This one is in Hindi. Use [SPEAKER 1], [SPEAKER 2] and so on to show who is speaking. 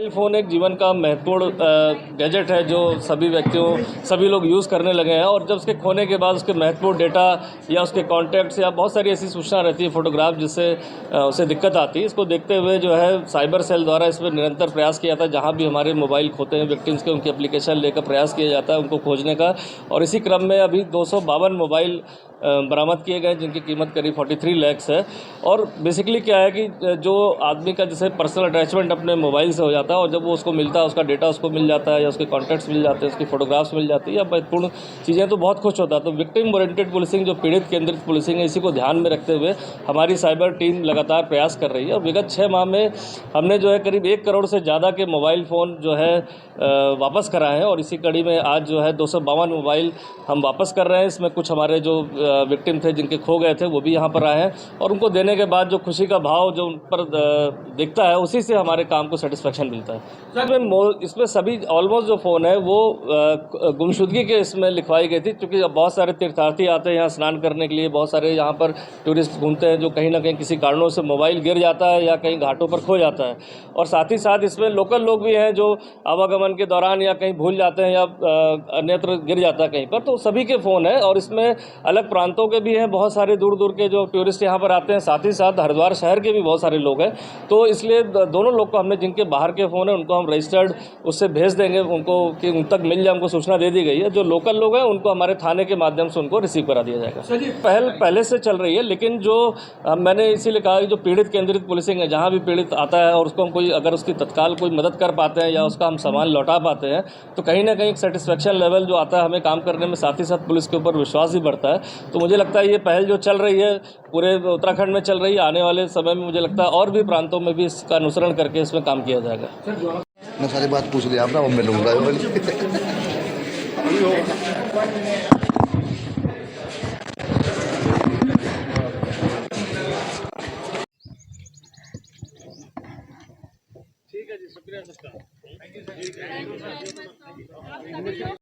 [SPEAKER 1] मोबाइल फ़ोन एक जीवन का महत्वपूर्ण गैजेट है जो सभी लोग यूज़ करने लगे हैं। और जब उसके खोने के बाद उसके महत्वपूर्ण डेटा या उसके कॉन्टैक्ट्स या बहुत सारी ऐसी सूचना रहती है, फ़ोटोग्राफ, जिससे उसे दिक्कत आती है। इसको देखते हुए जो है साइबर सेल द्वारा इस पर निरंतर प्रयास किया जाता है। जहाँ भी हमारे मोबाइल खोते हैं विक्टिम्स के, उनकी एप्लीकेशन लेकर प्रयास किया जाता है उनको खोजने का। और इसी क्रम में अभी 252 मोबाइल बरामद किए गए जिनकी कीमत करीब 43 लाख है। और बेसिकली क्या है कि जो आदमी का जैसे पर्सनल अटैचमेंट अपने मोबाइल से हो जाता है और जब वो उसको मिलता है, उसका डेटा उसको मिल जाता है या उसके कॉन्टैक्ट्स मिल जाते हैं, उसकी फ़ोटोग्राफ्स मिल जाती है या महत्वपूर्ण चीज़ें, तो बहुत खुश होता है। तो विक्टिम ओरिएंटेड पुलिसिंग, जो पीड़ित केंद्रित पुलिसिंग है, इसी को ध्यान में रखते हुए हमारी साइबर टीम लगातार प्रयास कर रही है। और विगत 6 माह में हमने जो है करीब 1 करोड़ से ज़्यादा के मोबाइल फ़ोन जो है वापस कराए हैं। और इसी कड़ी में आज जो है 252 मोबाइल हम वापस कर रहे हैं। इसमें कुछ हमारे जो विक्टिम थे जिनके खो गए थे वो भी यहाँ पर आए हैं। और उनको देने के बाद जो खुशी का भाव जो उन पर दिखता है, उसी से हमारे काम को सेटिस्फेक्शन मिलता है। इसमें सभी ऑलमोस्ट जो फ़ोन है वो गुमशुदगी के इसमें लिखवाई गई थी, क्योंकि अब बहुत सारे तीर्थार्थी आते हैं यहाँ स्नान करने के लिए, बहुत सारे यहाँ पर टूरिस्ट घूमते हैं जो कहीं ना कहीं किसी कारणों से मोबाइल गिर जाता है या कहीं घाटों पर खो जाता है। और साथ ही साथ इसमें लोकल लोग भी हैं जो आवागमन के दौरान या कहीं भूल जाते हैं या अन्यत्र गिर जाता है कहीं पर, तो सभी के फ़ोन है। और इसमें अलग प्रांतों के भी हैं, बहुत सारे दूर दूर के जो टूरिस्ट यहाँ पर आते हैं, साथ ही साथ हरिद्वार शहर के भी बहुत सारे लोग हैं। तो इसलिए दोनों लोग को हमने, जिनके बाहर के फ़ोन है उनको हम रजिस्टर्ड उससे भेज देंगे उनको कि उन तक मिल जाए, उनको सूचना दे दी गई है। जो लोकल लोग हैं उनको हमारे थाने के माध्यम से उनको रिसीव करा दिया जाएगा। पहल पहले से चल रही है, लेकिन जो मैंने इसीलिए कहा कि जो पीड़ित केंद्रित पुलिसिंग है, जहाँ भी पीड़ित आता है और उसको हम कोई, अगर उसकी तत्काल कोई मदद कर पाते हैं या उसका हम सामान लौटा पाते हैं, तो कहीं ना कहीं एक सेटिस्फेक्शन लेवल जो आता है हमें काम करने में, साथ ही साथ पुलिस के ऊपर विश्वास भी बढ़ता है। तो मुझे लगता है ये पहल जो चल रही है पूरे उत्तराखंड में चल रही है, आने वाले समय में मुझे लगता है और भी प्रांतों में भी इसका अनुसरण करके इसमें काम किया जाएगा।
[SPEAKER 2] मैं सारी बात पूछ लिया आप ना, मैं मिलूंगा।
[SPEAKER 1] ठीक है जी, शुक्रिया सबका।